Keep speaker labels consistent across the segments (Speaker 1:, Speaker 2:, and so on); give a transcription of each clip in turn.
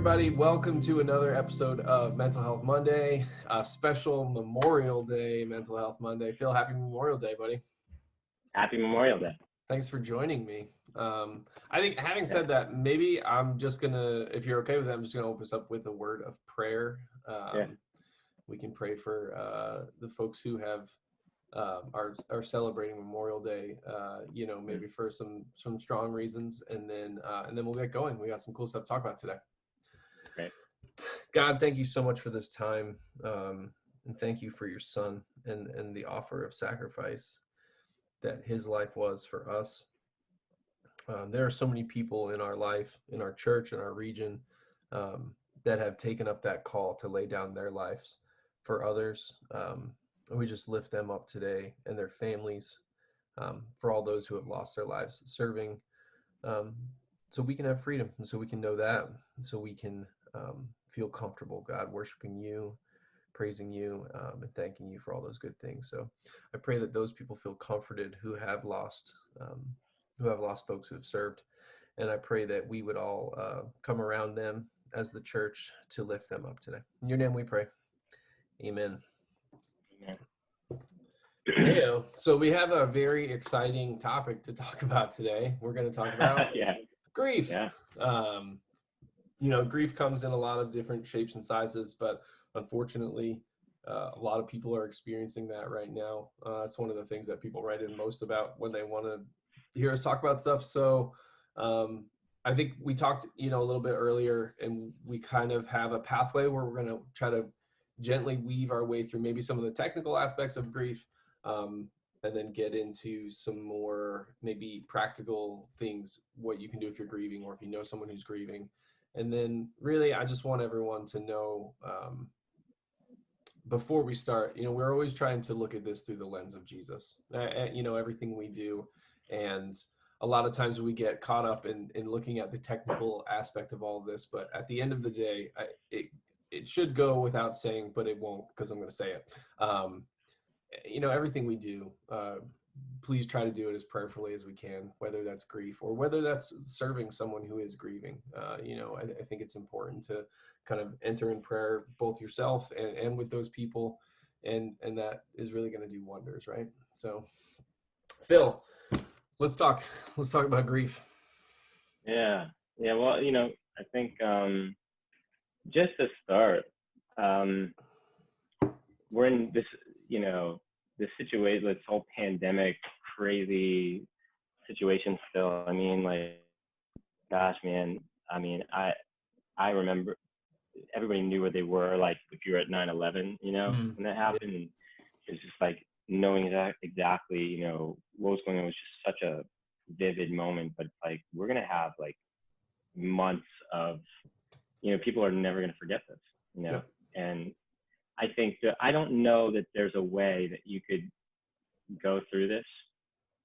Speaker 1: everybody. Welcome to another episode of Mental Health Monday, a special Memorial Day Mental Health Monday. Phil, happy Memorial Day, buddy.
Speaker 2: Happy Memorial Day.
Speaker 1: Thanks for joining me. I think having said that, maybe I'm just going to, if you're okay with that, I'm just going to open us up with a word of prayer. We can pray for the folks who have are celebrating Memorial Day, maybe for some strong reasons, and then we'll get going. We got some cool stuff to talk about today.
Speaker 2: Great.
Speaker 1: God, thank you so much for this time, and thank you for your son and the offer of sacrifice that his life was for us. There are so many people in our life, in our church, in our region, that have taken up that call to lay down their lives for others. We just lift them up today and their families, for all those who have lost their lives serving, so we can have freedom, and so we can know that, and so we can feel comfortable, God, worshiping you, praising you, and thanking you for all those good things. So I pray that those people feel comforted who have lost folks who have served, and I pray that we would all come around them as the church to lift them up today. In your name we pray. Amen. Hey, so we have a very exciting topic to talk about today. We're going to talk about grief.
Speaker 2: Yeah.
Speaker 1: Grief comes in a lot of different shapes and sizes, but unfortunately, a lot of people are experiencing that right now. It's one of the things that people write in most about when they want to hear us talk about stuff. So I think we talked, a little bit earlier, and we kind of have a pathway where we're going to try to gently weave our way through maybe some of the technical aspects of grief, and then get into some more maybe practical things, what you can do if you're grieving or if you know someone who's grieving. And then really, I just want everyone to know, before we start, we're always trying to look at this through the lens of Jesus, everything we do. And a lot of times we get caught up in looking at the technical aspect of all of this, but at the end of the day, it should go without saying, but it won't, because I'm going to say it. Everything we do, please try to do it as prayerfully as we can, whether that's grief or whether that's serving someone who is grieving. I think it's important to kind of enter in prayer, both yourself and with those people, and that is really going to do wonders, right? So, Phil, let's talk about grief.
Speaker 2: Yeah. Well, I think just to start, we're in this, this situation, this whole pandemic, crazy situation still. I mean, gosh, man. I mean, I remember everybody knew where they were. Like, if you were at 9/11, when that happened, and it's just like knowing exactly, what was going on was just such a vivid moment. But like, we're gonna have like months of, people are never gonna forget this,
Speaker 1: Yeah.
Speaker 2: And I think that I don't know that there's a way that you could go through this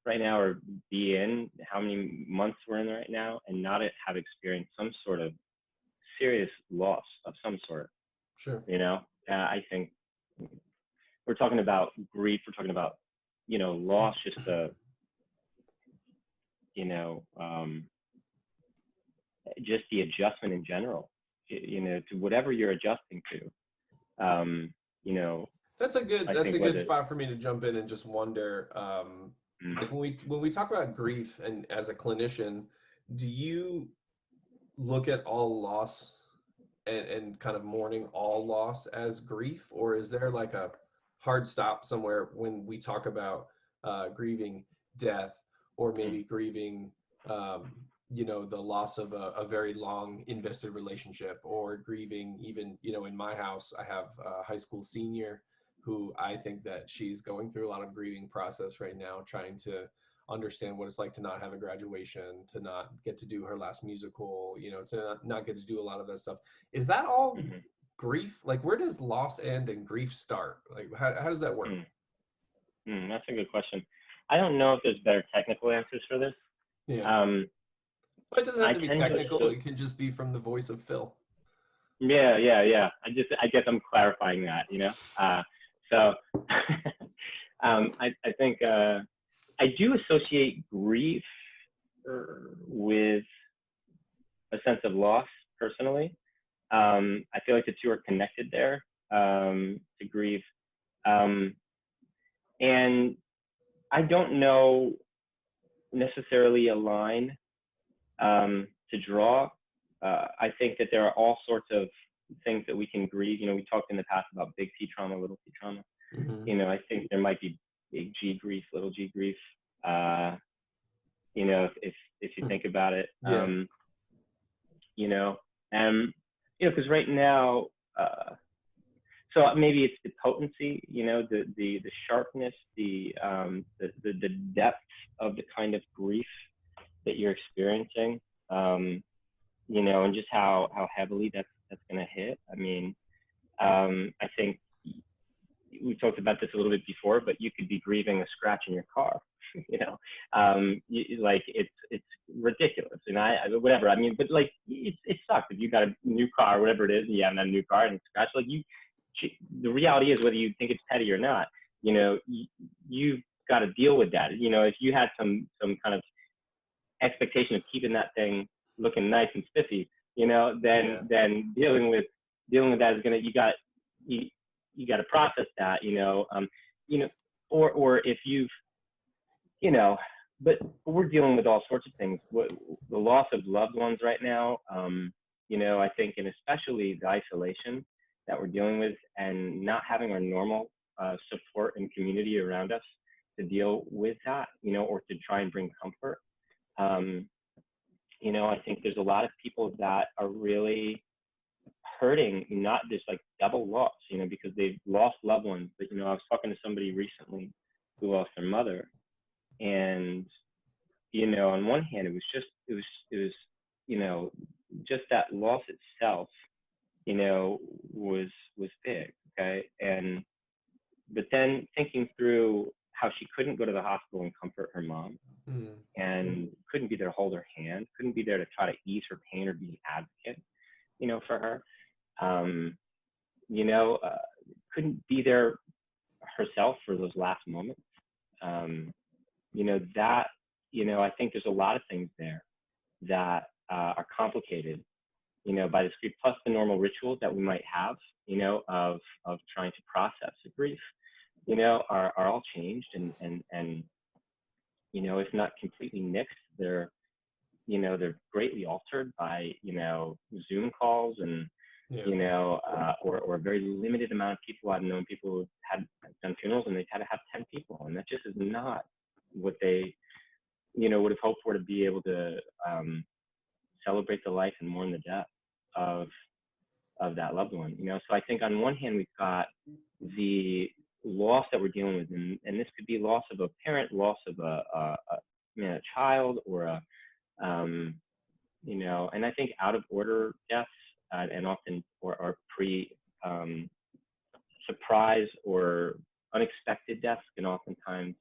Speaker 2: right now or be in how many months we're in right now and not have experienced some sort of serious loss of some sort.
Speaker 1: Sure.
Speaker 2: I think we're talking about grief. We're talking about, loss, just just the adjustment in general, to whatever you're adjusting to.
Speaker 1: That's a good spot for me to jump in and just wonder, like when we talk about grief, and as a clinician, do you look at all loss and kind of mourning all loss as grief, or is there like a hard stop somewhere when we talk about grieving death, or maybe grieving the loss of a very long invested relationship, or grieving even, in my house, I have a high school senior who I think that she's going through a lot of grieving process right now, trying to understand what it's like to not have a graduation, to not get to do her last musical, to not get to do a lot of that stuff. Is that all grief? Like, where does loss end and grief start? Like, how does that work?
Speaker 2: That's a good question. I don't know if there's better technical answers for this.
Speaker 1: Yeah. But it doesn't have to be technical. It can just be from the voice of Phil.
Speaker 2: Yeah. I guess I'm clarifying that, So I think I do associate grief with a sense of loss personally. I feel like the two are connected there, to grieve. Um, and I don't know necessarily a line to draw. I think that there are all sorts of things that we can grieve. You know, we talked in the past about big T trauma, little T trauma.
Speaker 1: Hmm.
Speaker 2: You know, I think there might be big G grief, little G grief. Uh, you know, if you think about it,
Speaker 1: Yeah.
Speaker 2: you know, and you know, because right now, uh, so maybe it's the potency, you know, the sharpness, the depth of the kind of grief that you're experiencing, you know, and just how heavily that's going to hit. I mean, I think we talked about this a little bit before, but you could be grieving a scratch in your car. You know, like it's ridiculous, and whatever. I mean, but like it sucks if you got a new car, whatever it is, and you have a new car and it's scratch. Like the reality is, whether you think it's petty or not, you know, you've got to deal with that. You know, if you had some kind of expectation of keeping that thing looking nice and spiffy, you know,
Speaker 1: Yeah.
Speaker 2: then dealing with that is gonna you you got to process that, you know, or if you've, you know, but we're dealing with all sorts of things. The loss of loved ones right now, you know, I think, and especially the isolation that we're dealing with, and not having our normal support and community around us to deal with that, you know, or to try and bring comfort. Um, you know, I think there's a lot of people that are really hurting, not just like double loss, you know, because they've lost loved ones. But, you know, I was talking to somebody recently who lost their mother, and, you know, on one hand, it was, you know, just that loss itself, you know, was big. Okay. But then thinking through how she couldn't go to the hospital and comfort her mom,
Speaker 1: Mm.
Speaker 2: and couldn't be there to hold her hand, couldn't be there to try to ease her pain or be an advocate, you know, for her. Um, you know, couldn't be there herself for those last moments. Um, you know, that, you know, I think there's a lot of things there that are complicated, you know, by this grief, plus the normal rituals that we might have, you know, of trying to process the grief, you know, are all changed, and, you know, if not completely nixed, they're, you know, they're greatly altered by, you know, Zoom calls and,
Speaker 1: Yeah.
Speaker 2: you know, or a very limited amount of people. I've known people who had done funerals and they've had to have 10 people, and that just is not what they, you know, would have hoped for, to be able to celebrate the life and mourn the death of that loved one. You know, so I think on one hand we've got the loss that we're dealing with, and this could be loss of a parent, loss of a you know, a child, or a you know, and I think out of order deaths, and often or pre um, surprise or unexpected deaths can oftentimes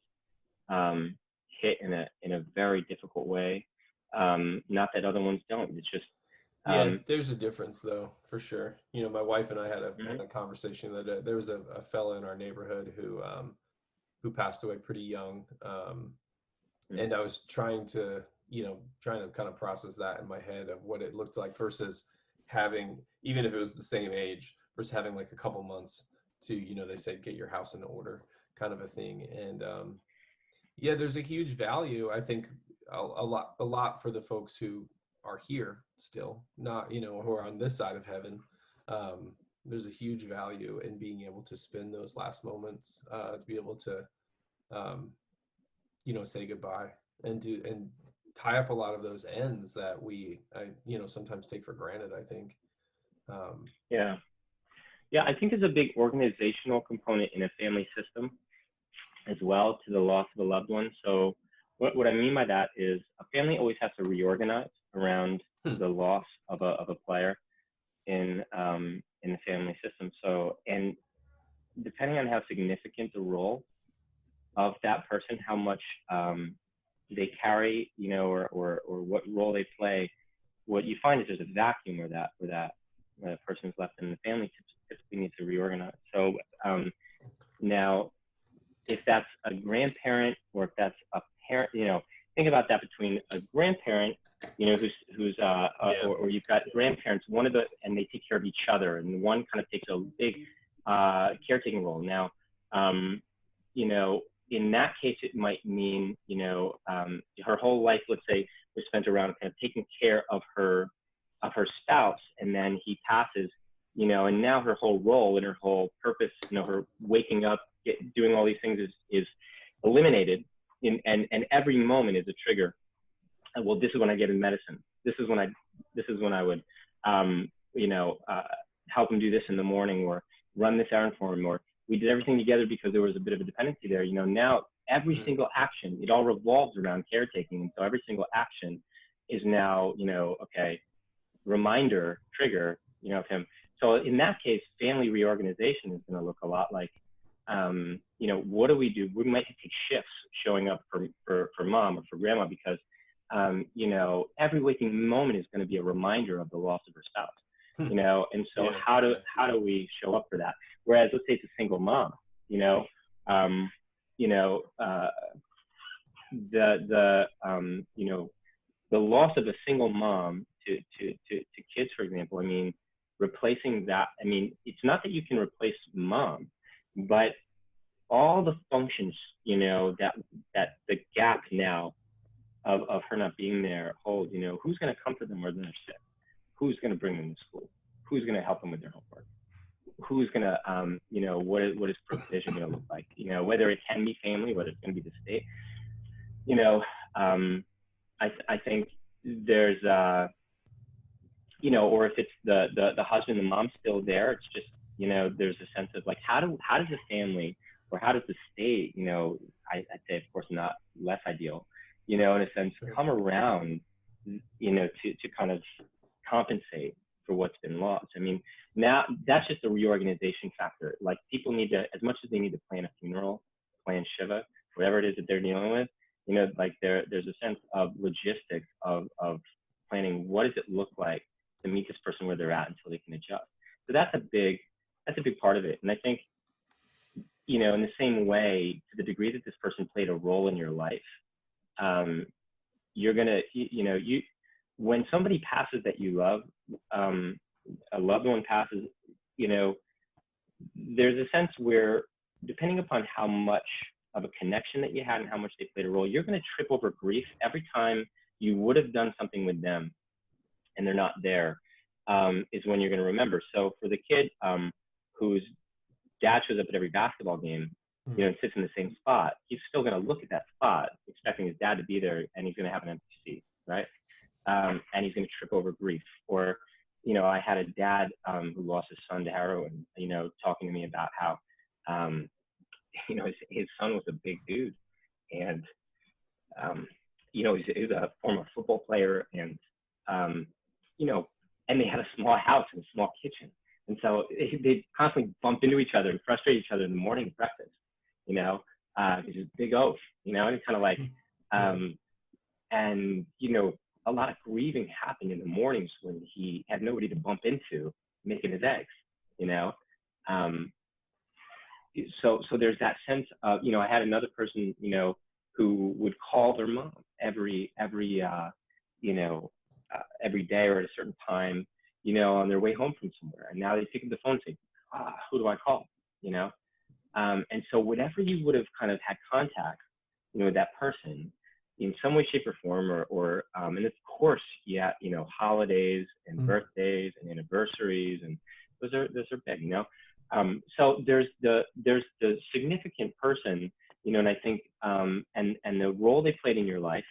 Speaker 2: um, hit in a very difficult way. Not that other ones don't. It's just
Speaker 1: Yeah,
Speaker 2: um,
Speaker 1: there's a difference though, for sure. You know, my wife and I had
Speaker 2: mhm,
Speaker 1: a conversation that there was a fella in our neighborhood who passed away pretty young.
Speaker 2: mhm.
Speaker 1: And I was trying to kind of process that in my head of what it looked like versus having, even if it was the same age, versus having like a couple months to, they say get your house in order kind of a thing. And yeah, there's a huge value, I think, a lot for the folks who are here still, not, who are on this side of heaven. Um, there's a huge value in being able to spend those last moments, to be able to, um, say goodbye and tie up a lot of those ends that sometimes take for granted, I think. Um,
Speaker 2: Yeah, yeah. I think there's a big organizational component in a family system as well to the loss of a loved one. So what I mean by that is a family always has to reorganize around
Speaker 1: hmm,
Speaker 2: the loss of a player in the family system. So, and depending on how significant the role of that person, how much they carry, you know, or what role they play, what you find is there's a vacuum where that person is left, and the family typically needs to reorganize. So now, if that's a grandparent or if that's a parent, you know, think about that between a grandparent,
Speaker 1: Yeah.
Speaker 2: or you've got grandparents, and they take care of each other, and one kind of takes a big caretaking role. Now, you know, in that case, it might mean, her whole life, let's say, was spent around kind of taking care of her spouse, and then he passes, and now her whole role and her whole purpose, her waking up, doing all these things is eliminated. And every moment is a trigger. Well, this is when I get in medicine. This is when I would, help him do this in the morning, or run this errand for him, or we did everything together because there was a bit of a dependency there. Now every single action, it all revolves around caretaking. And so every single action is now, okay, reminder, trigger, of him. So in that case, family reorganization is going to look a lot like, what do? We might take shifts showing up for mom or for grandma, because, every waking moment is going to be a reminder of the loss of her spouse, and so
Speaker 1: Yeah.
Speaker 2: how do we show up for that? Whereas, let's say it's a single mom, the loss of a single mom to kids, for example, I mean, replacing that, I mean, it's not that you can replace mom, but all the functions, that the gap now of her not being there holds, who's going to comfort them when they're sick? Who's going to bring them to school? Who's going to help them with their homework? Who's going to, what is provision going to look like? Whether it can be family, whether it's going to be the state, I think there's, or if it's the husband and mom still there, it's just, there's a sense of like, how does the family, or how does the state, I'd say, of course, not less ideal, in a sense, come around, to kind of compensate for what's been lost. I mean, now that's just a reorganization factor. Like, people need to, as much as they need to plan a funeral, plan Shiva, whatever it is that they're dealing with, like there's a sense of logistics of planning. What does it look like to meet this person where they're at until they can adjust? So that's a big part of it. And I think, in the same way, to the degree that this person played a role in your life, you're gonna, when somebody passes that you love, a loved one passes, there's a sense where, depending upon how much of a connection that you had and how much they played a role, you're going to trip over grief every time you would have done something with them and they're not there, is when you're going to remember. So for the kid whose dad shows up at every basketball game, and sits in the same spot, he's still going to look at that spot expecting his dad to be there, and he's going to have an empty seat, right? And he's going to trip over grief. Or, I had a dad who lost his son to heroin, talking to me about how, his son was a big dude, and he's a former football player, and and they had a small house and a small kitchen, and so they constantly bumped into each other and frustrate each other in the morning at breakfast, it's just big oaf, and it's kind of like, and a lot of grieving happened in the mornings when he had nobody to bump into making his eggs, so there's that sense of, I had another person, who would call their mom every day or at a certain time, on their way home from somewhere. And now they pick up the phone and say, who do I call? And so whatever you would have kind of had contact, with that person in some way, shape, or form, or and of course, holidays and birthdays and anniversaries, and those are big, so there's the significant person, and I think, and the role they played in your life,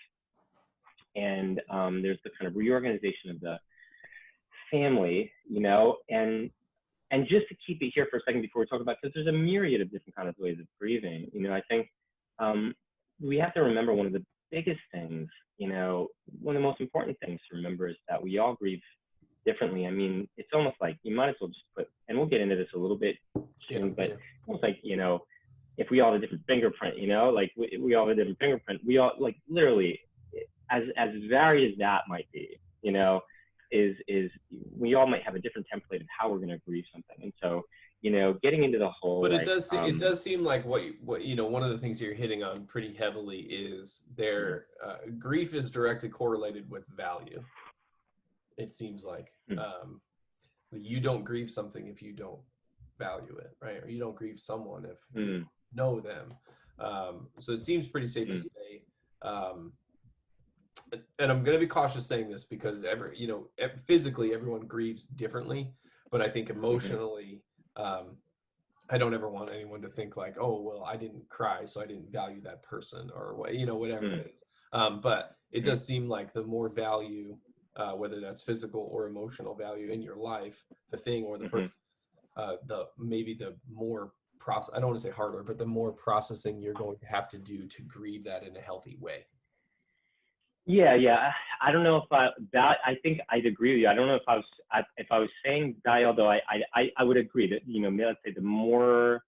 Speaker 2: and there's the kind of reorganization of the family, and just to keep it here for a second before we talk about, because there's a myriad of different kinds of ways of grieving, I think we have to remember one of the biggest things, one of the most important things to remember is that we all grieve differently. I mean, it's almost like you might as well just put, and we'll get into this a little bit soon, but almost like, if we all have a different fingerprint, like we all have a different fingerprint, we all, like, literally, as varied as that might be, is we all might have a different template of how we're going to grieve something. And so, getting into the whole
Speaker 1: But
Speaker 2: like,
Speaker 1: it does seem like one of the things you're hitting on pretty heavily is
Speaker 2: mm,
Speaker 1: their grief is directly correlated with value. It seems like
Speaker 2: mm,
Speaker 1: you don't grieve something if you don't value it, right? Or you don't grieve someone if you
Speaker 2: mm,
Speaker 1: know them. So it seems pretty safe to
Speaker 2: mm,
Speaker 1: say. Um, and I'm going to be cautious saying this because physically everyone grieves differently, but I think
Speaker 2: mhm,
Speaker 1: emotionally, um, I don't ever want anyone to think like, oh, well, I didn't cry, so I didn't value that person or whatever
Speaker 2: mm,
Speaker 1: it is. But it
Speaker 2: mhm,
Speaker 1: does seem like the more value, whether that's physical or emotional value in your life, the thing or the
Speaker 2: mhm.
Speaker 1: person, the maybe the more process. I don't want to say harder, but the more processing you're going to have to do to grieve that in a healthy way.
Speaker 2: Yeah, yeah. I don't know if I think I'd agree with you. I don't know if I was saying die, although I would agree that, let's say the more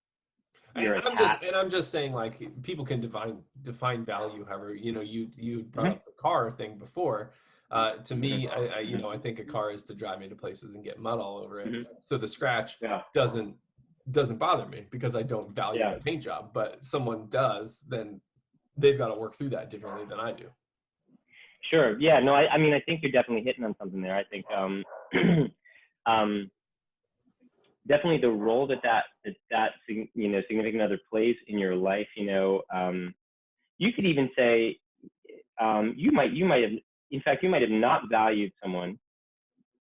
Speaker 1: And
Speaker 2: you're
Speaker 1: I'm just
Speaker 2: attached.
Speaker 1: and I'm just saying like people can define value however you brought
Speaker 2: Mhm,
Speaker 1: up the car thing before. To
Speaker 2: mhm,
Speaker 1: me,
Speaker 2: mhm,
Speaker 1: I think a car is to drive me to places and get mud all over it.
Speaker 2: mhm.
Speaker 1: So the scratch
Speaker 2: Yeah,
Speaker 1: doesn't doesn't bother me because I don't value
Speaker 2: yeah.
Speaker 1: my paint job. But someone does, then they've got to work through that differently than I do.
Speaker 2: Sure. Yeah. No, I mean, I think you're definitely hitting on something there. I think, um, definitely the role that significant other plays in your life. You could even say, you might have, in fact, you might have not valued someone,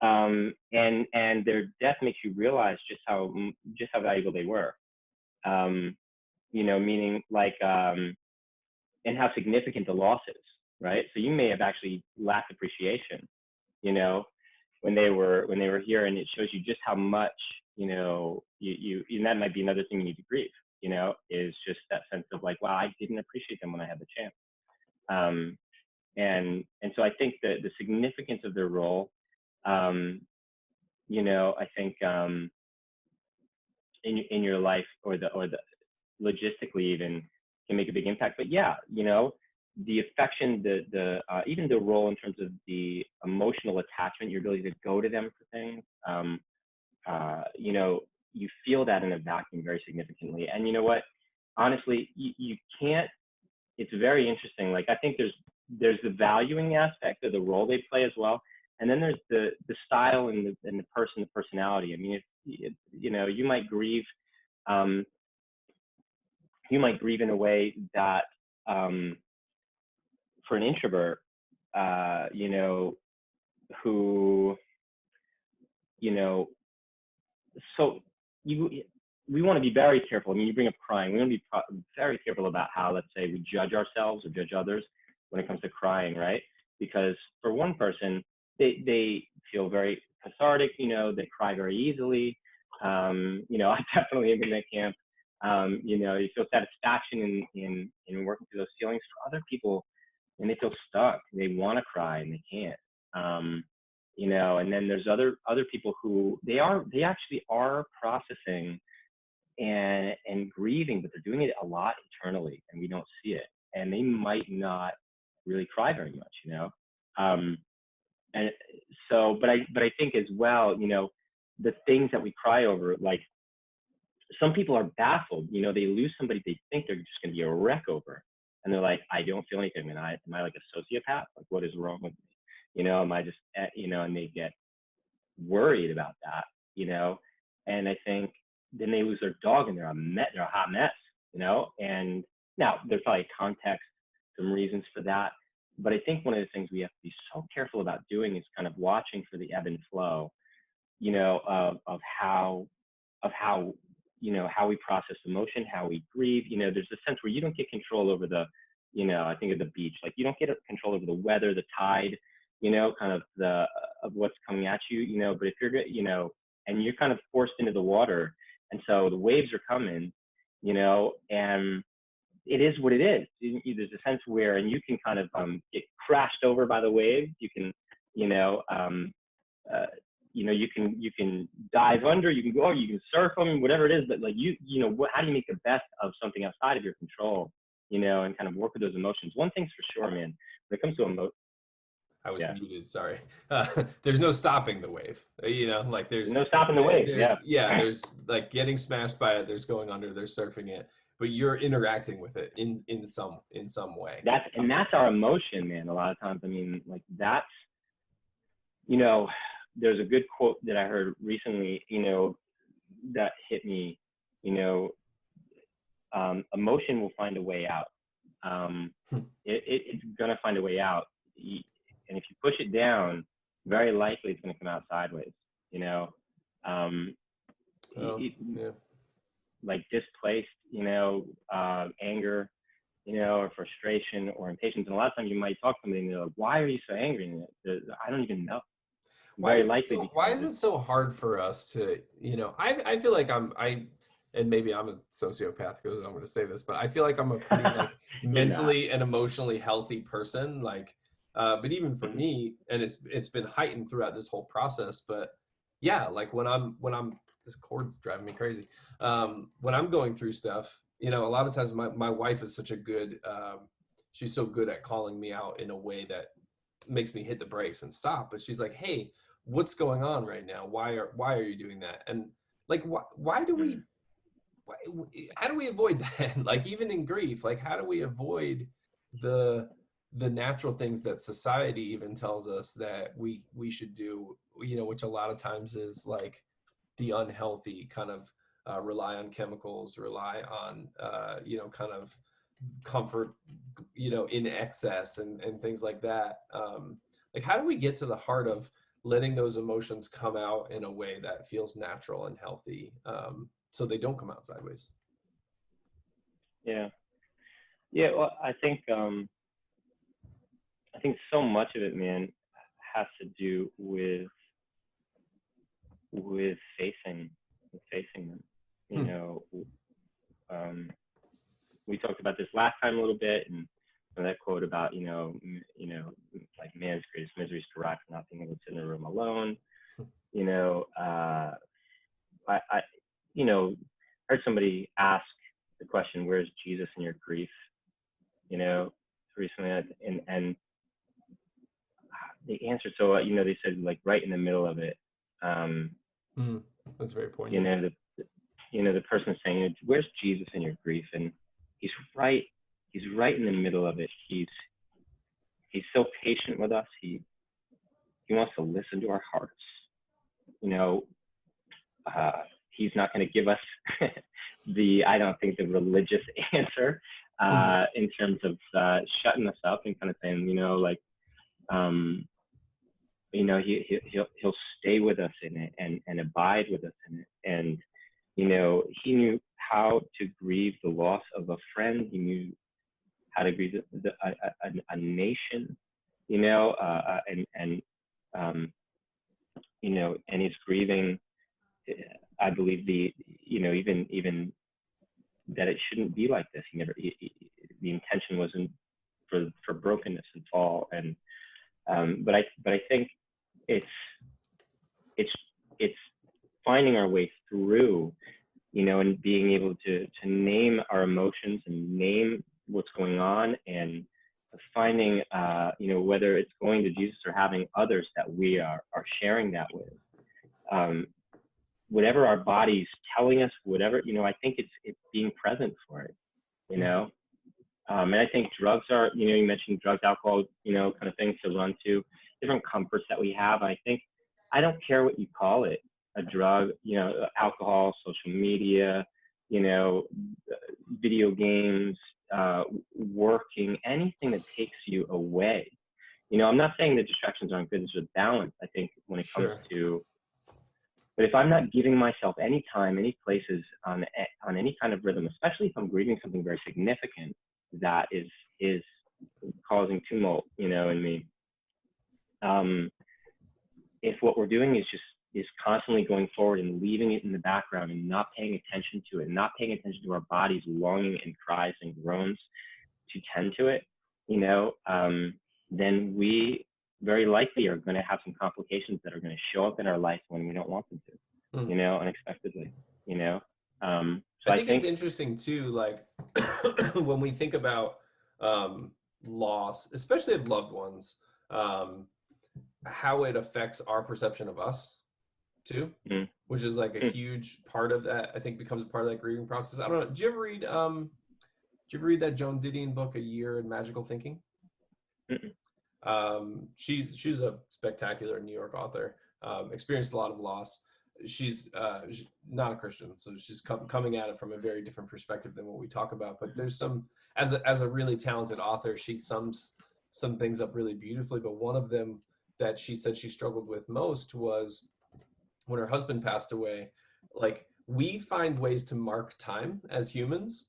Speaker 2: and their death makes you realize just how valuable they were. Um, meaning like, and how significant the loss is, right? So you may have actually lacked appreciation, you know, when they were here, and it shows you just how much, and that might be another thing you need to grieve, is just that sense of like, wow, I didn't appreciate them when I had the chance. Um, and so I think that the significance of their role, um, I think, in your life, or the logistically even, can make a big impact. But yeah, the affection, the even the role in terms of the emotional attachment, your ability to go to them for things, you feel that in a vacuum very significantly. And you know what? Honestly, you can't. It's very interesting. Like, I think there's the valuing aspect of the role they play as well, and then there's the style and the personality. I mean, if you might grieve, um, in a way that, um, for an introvert, who, you know, so you we want to be very careful. I mean, you bring up crying. We want to be very careful about how, let's say, we judge ourselves or judge others when it comes to crying, right? Because for one person, they feel very cathartic. They cry very easily. I definitely am in that camp. You feel satisfaction in working through those feelings. For other people, and they feel stuck. They want to cry and they can't. Um, and then there's other people who they actually are processing and grieving, but they're doing it a lot internally, and we don't see it. And they might not really cry very much, Um, and so, but I think as well, the things that we cry over, like, some people are baffled. They lose somebody they think they're just going to be a wreck over, and they're like, I don't feel anything. And am I like a sociopath? Like, what is wrong with me? Am I just, and they get worried about that, you know, and I think then they lose their dog and they're a hot mess, and now there's probably context, some reasons for that. But I think one of the things we have to be so careful about doing is kind of watching for the ebb and flow, of how how we process emotion, how we grieve. There's a sense where you don't get control over I think of the beach, like, you don't get control over the weather, the tide, kind of of what's coming at you, but if you're and you're kind of forced into the water, and so the waves are coming, and it is what it is. There's a sense where, and you can kind of, get crashed over by the waves. You can, you know, um, uh, you can dive under, you can go, you can surf them, whatever it is. But like, how do you make the best of something outside of your control, and kind of work with those emotions? One thing's for sure, man. When it comes to
Speaker 1: I was
Speaker 2: Yeah.
Speaker 1: muted. Sorry. There's no stopping the wave. You know, like
Speaker 2: No stopping the wave.
Speaker 1: there's
Speaker 2: Yeah.
Speaker 1: yeah, there's like getting smashed by it. There's going under. There's surfing it, but you're interacting with it in some way.
Speaker 2: That's our emotion, man. A lot of times, I mean, like that's, you know, there's a good quote that I heard recently, that hit me, you know, emotion will find a way out. It's gonna find a way out, and if you push it down, very likely it's gonna come out sideways. You know, um,
Speaker 1: Oh, yeah.
Speaker 2: like displaced, anger, or frustration or impatience. And a lot of times you might talk to somebody and they're like, "Why are you so angry?" And I don't even know. Very likely
Speaker 1: Why
Speaker 2: because
Speaker 1: is it
Speaker 2: it's
Speaker 1: so hard for us to, I feel like and maybe I'm a sociopath because I'm going to say this, but I feel like I'm a pretty like
Speaker 2: you're not.
Speaker 1: mentally and emotionally healthy person. Like, but even for
Speaker 2: Mhm.
Speaker 1: me, and it's been heightened throughout this whole process. But yeah, like when I'm this cord's driving me crazy. When I'm going through stuff, a lot of times my wife is such a good, she's so good at calling me out in a way that makes me hit the brakes and stop. But she's like, "Hey, what's going on right now? Why are you doing that?" And like, why do we?
Speaker 2: Mhm.
Speaker 1: Why, how do we avoid that? Like even in grief, like how do we avoid the the natural things that society even tells us that we should do? Which a lot of times is like the unhealthy kind of rely on chemicals, rely on kind of comfort, in excess and things like that. Like how do we get to the heart of letting those emotions come out in a way that feels natural and healthy, so they don't come out sideways?
Speaker 2: Yeah. Yeah. Well, I think so much of it, man, has to do with facing them. You
Speaker 1: Hmm.
Speaker 2: know, um, we talked about this last time a little bit, and that quote about like man's greatest misery is to arrive for not being able to sit in a room alone. You know, I heard somebody ask the question, "Where's Jesus in your grief?" You know, recently, and the answer. So they said like right in the middle of it. Um,
Speaker 1: Hmm. That's very
Speaker 2: you
Speaker 1: poignant.
Speaker 2: know, the the person is saying, "Where's Jesus in your grief?" And he's right. He's right in the middle of it. He's so patient with us. He wants to listen to our hearts. You know, uh, he's not going to give us I don't think the religious answer in terms of shutting us up and kind of saying, like, um, he'll stay with us in it and abide with us in it. And he knew how to grieve the loss of a friend. He knew how to grieve a nation. And and he's grieving. I believe even that it shouldn't be like this. The intention wasn't for brokenness and fall. And but I think it's it's it's finding our way through, and being able to name our emotions and name what's going on, and finding whether it's going to Jesus or having others that we are sharing that with. Um, Whatever our body's telling us, whatever, I think it's being present for it, you know. And I think drugs are, you mentioned drugs, alcohol, kind of things to run to, different comforts that we have. I think I don't care what you call it, a drug, alcohol, social media, you know, video games, working, anything that takes you away. I'm not saying that distractions aren't good. There's a balance, I think, when it comes
Speaker 1: Sure.
Speaker 2: to, but if I'm not giving myself any time, any places on any kind of rhythm, especially if I'm grieving something very significant that is causing tumult, in me. If what we're doing is constantly going forward and leaving it in the background and not paying attention to it, not paying attention to our body's longing and cries and groans to tend to it, then we very likely are going to have some complications that are going to show up in our life when we don't want them to,
Speaker 1: Hmm.
Speaker 2: unexpectedly, you know. So
Speaker 1: I
Speaker 2: I
Speaker 1: think it's
Speaker 2: think,
Speaker 1: interesting too, like when we think about loss, especially of loved ones. how it affects our perception of us too,
Speaker 2: Mm.
Speaker 1: which is like a
Speaker 2: Mm.
Speaker 1: huge part of that. I think becomes a part of that grieving process. I don't know. Did you ever read that Joan Didion book, A Year in Magical Thinking?
Speaker 2: Mm.
Speaker 1: She's a spectacular New York author. Experienced a lot of loss. She's not a Christian, so she's coming at it from a very different perspective than what we talk about. But there's some, as a really talented author, she sums some things up really beautifully. But one of them that she said she struggled with most was when her husband passed away. Like, we find ways to mark time as humans,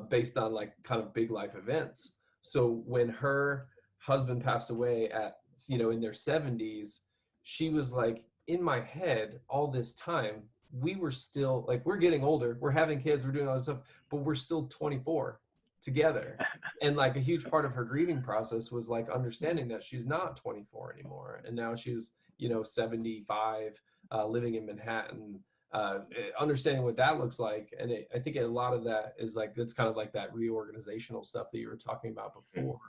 Speaker 1: based on like kind of big life events. So when her husband passed away at, in their 70s, she was like, in my head all this time we were still like, we're getting older, we're having kids, we're doing all this stuff, but we're still 24 together. And like a huge part of her grieving process was like understanding that she's not 24 anymore, and now she's 75, living in Manhattan, understanding what that looks like. And I think a lot of that is like, that's kind of like that reorganizational stuff that you were talking about
Speaker 2: Mm.
Speaker 1: before.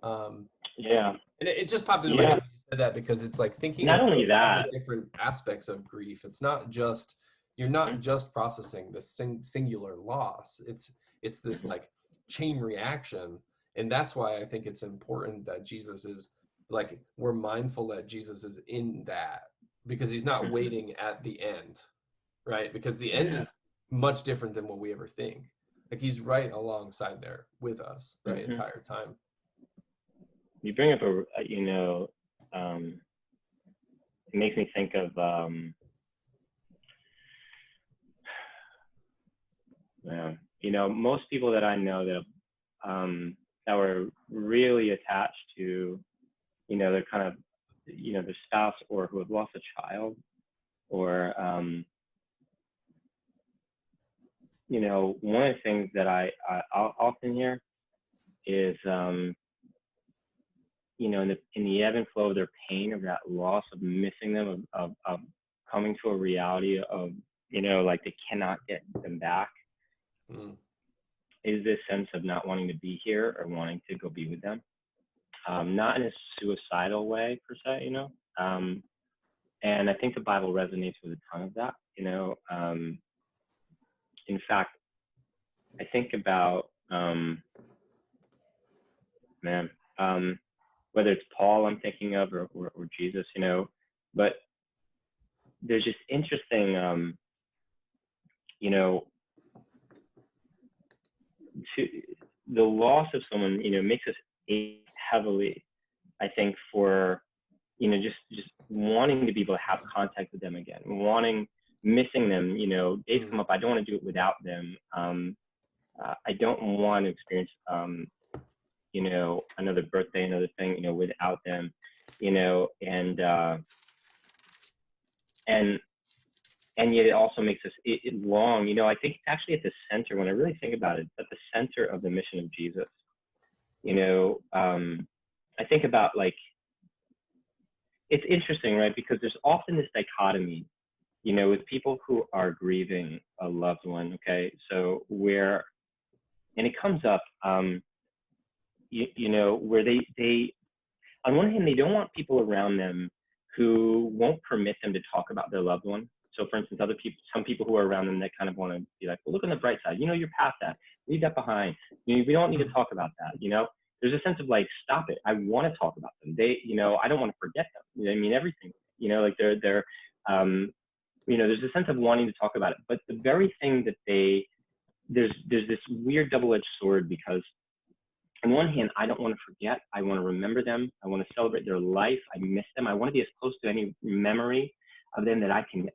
Speaker 1: Um,
Speaker 2: Yeah.
Speaker 1: and it just popped into my head
Speaker 2: Yeah.
Speaker 1: when you said that, because it's like thinking
Speaker 2: Not
Speaker 1: about
Speaker 2: only
Speaker 1: all the
Speaker 2: that.
Speaker 1: different aspects of grief. It's not just, you're
Speaker 2: Mm.
Speaker 1: not just processing the singular loss. It's this
Speaker 2: Mhm.
Speaker 1: like chain reaction. And that's why I think it's important that Jesus is like, we're mindful that Jesus is in that, because he's not
Speaker 2: Mhm.
Speaker 1: waiting at the end, right? Because the end
Speaker 2: Yeah.
Speaker 1: is much different than what we ever think. Like, he's right alongside there with us the
Speaker 2: Mhm.
Speaker 1: entire time.
Speaker 2: You bring up it makes me think of, most people that I know that were really attached to, their kind of, their spouse, or who have lost a child, or, one of the things that I'll often hear is, in the ebb and flow of their pain, of that loss, of missing them, of coming to a reality of, like they cannot get them back,
Speaker 1: Mm.
Speaker 2: is this sense of not wanting to be here or wanting to go be with them. Not in a suicidal way per se, and I think the Bible resonates with a ton of that. In fact, I think about, man, whether it's Paul I'm thinking of, or Jesus, but there's just interesting, you know, to the loss of someone, makes us ache heavily, I think, for, just wanting to be able to have contact with them again, missing them, days
Speaker 1: Mm.
Speaker 2: come up, I don't want to do it without them. I don't want to experience, another birthday, another thing, without them, and, and, and yet it also makes us it long, I think it's actually at the center, when I really think about it, at the center of the mission of Jesus. I think about, like, it's interesting, right? Because there's often this dichotomy, with people who are grieving a loved one. Okay, so and it comes up, where they on one hand, they don't want people around them who won't permit them to talk about their loved one. So, for instance, some people who are around them that kind of want to be like, well, look on the bright side. You're past that. Leave that behind. We don't need to talk about that. There's a sense of like, stop it. I want to talk about them. I don't want to forget them. I mean, everything. Like um, there's a sense of wanting to talk about it. But the very thing that there's this weird double-edged sword, because on one hand, I don't want to forget. I want to remember them. I want to celebrate their life. I miss them. I want to be as close to any memory of them that I can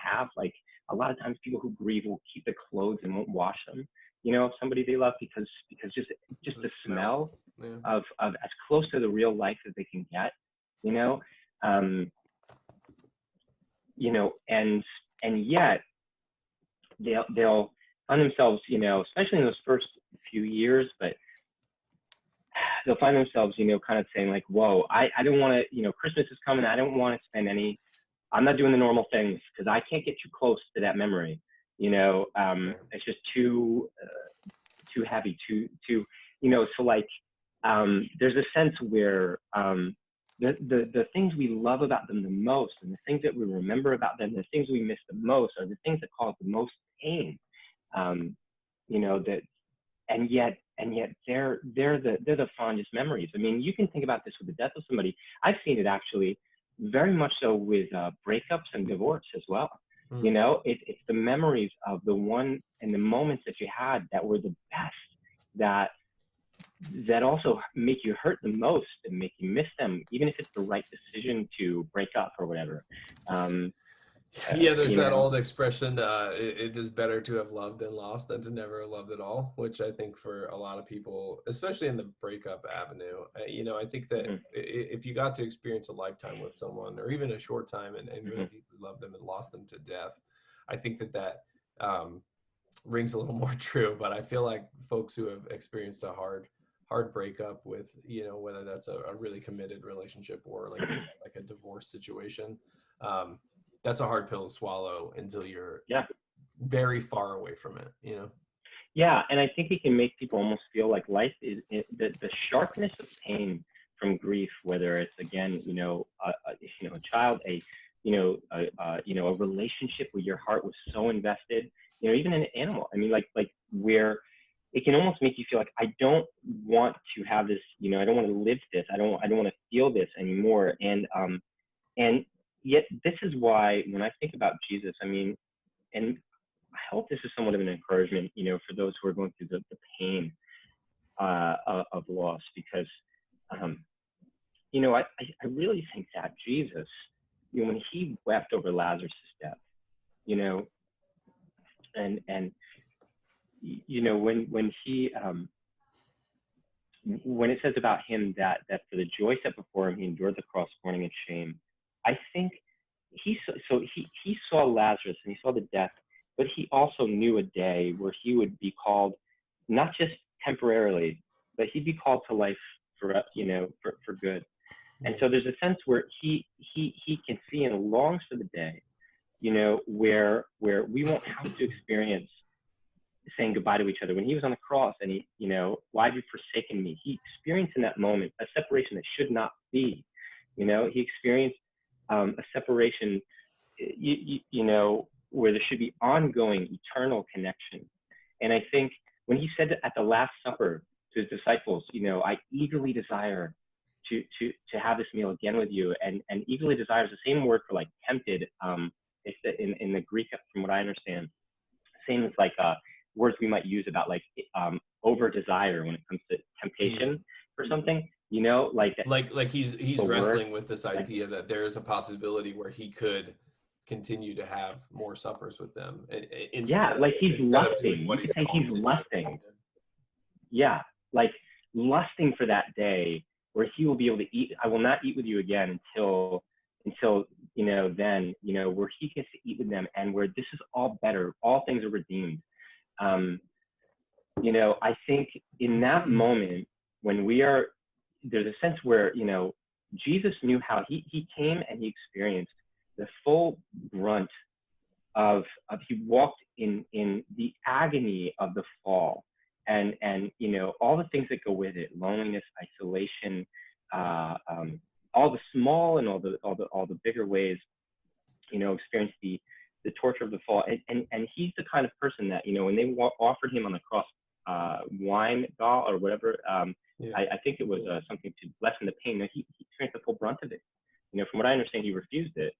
Speaker 2: have. Like, a lot of times, people who grieve will keep the clothes and won't wash them. Of somebody they love, because just
Speaker 1: The
Speaker 2: the
Speaker 1: smell.
Speaker 2: smell
Speaker 1: Yeah.
Speaker 2: of as close to the real life as they can get. You know, um, and yet they'll find themselves, especially in those first few years, but they'll find themselves, kind of saying like, whoa, I don't want to, Christmas is coming. I don't want to spend I'm not doing the normal things because I can't get too close to that memory.
Speaker 1: Right.
Speaker 2: It's just too heavy, so like, there's a sense where, the things we love about them the most, and the things that we remember about them, the things we miss the most, are the things that cause the most pain. Um, that, and yet they're the fondest memories. I mean, you can think about this with the death of somebody. I've seen it actually very much so with breakups and divorce as well.
Speaker 1: Mm.
Speaker 2: It's the memories of the one and the moments that you had that were the best, that also make you hurt the most and make you miss them, even if it's the right decision to break up or whatever. Um,
Speaker 1: Yeah, there's
Speaker 2: you
Speaker 1: that
Speaker 2: know,
Speaker 1: old expression, it is better to have loved and lost than to never have loved at all, which I think for a lot of people, especially in the breakup avenue, I think that
Speaker 2: mm-hmm,
Speaker 1: if you got to experience a lifetime with someone, or even a short time, and
Speaker 2: mm-hmm,
Speaker 1: really deeply loved them and lost them to death, I think that um, rings a little more true. But I feel like folks who have experienced a hard breakup with, whether that's a really committed relationship or, like you said, like a divorce situation, um, that's a hard pill to swallow until you're
Speaker 2: yeah.
Speaker 1: very far away from it.
Speaker 2: Yeah, and I think it can make people almost feel like life is the sharpness of pain from grief, whether it's again, a child, a relationship where your heart was so invested, even an animal. I mean, like where it can almost make you feel like, I don't want to have this, I don't want to live this, I don't want to feel this anymore, and yet this is why when I think about Jesus, I mean, and I hope this is somewhat of an encouragement, for those who are going through the pain of loss, because, um, I really think that Jesus, when he wept over Lazarus' death, you know, and when he when it says about him that for the joy set before him he endured the cross, scorning its shame, I think he saw Lazarus and he saw the death, but he also knew a day where he would be called, not just temporarily, but he'd be called to life for good. And
Speaker 1: Yeah.
Speaker 2: so there's a sense where he can see and longs for the day, where we won't have to experience saying goodbye to each other. When he was on the cross and why have you forsaken me? He experienced in that moment a separation that should not be. He experienced a separation, where there should be ongoing, eternal connection. And I think when he said at the Last Supper to his disciples, I eagerly desire to have this meal again with you, and eagerly desire is the same word for like tempted. It's in the Greek, from what I understand, same as like words we might use about like over desire when it comes to
Speaker 1: Mm.
Speaker 2: temptation for something, like
Speaker 1: Like he's
Speaker 2: the word,
Speaker 1: wrestling with this
Speaker 2: like,
Speaker 1: idea that there is a possibility where he could continue to have more suppers with them, instead
Speaker 2: yeah,
Speaker 1: of
Speaker 2: like he's
Speaker 1: instead of doing
Speaker 2: lusting.
Speaker 1: what
Speaker 2: You could
Speaker 1: he's
Speaker 2: say he's
Speaker 1: called to do.
Speaker 2: lusting. Yeah, like lusting for that day where he will be able to eat. I will not eat with you again until then, where he gets to eat with them, and where this is all better, all things are redeemed. um I think in that moment, when there's a sense where, Jesus knew how he came and he experienced the full brunt of he walked in the agony of the fall, and all the things that go with it: loneliness, isolation, uh, um, all the small and all the bigger ways, experience the torture of the fall. And he's the kind of person that, when they offered him on the cross wine gall or whatever,
Speaker 1: Yeah.
Speaker 2: I think it was something to lessen the pain. He experienced the full brunt of it. From what I understand, he refused it.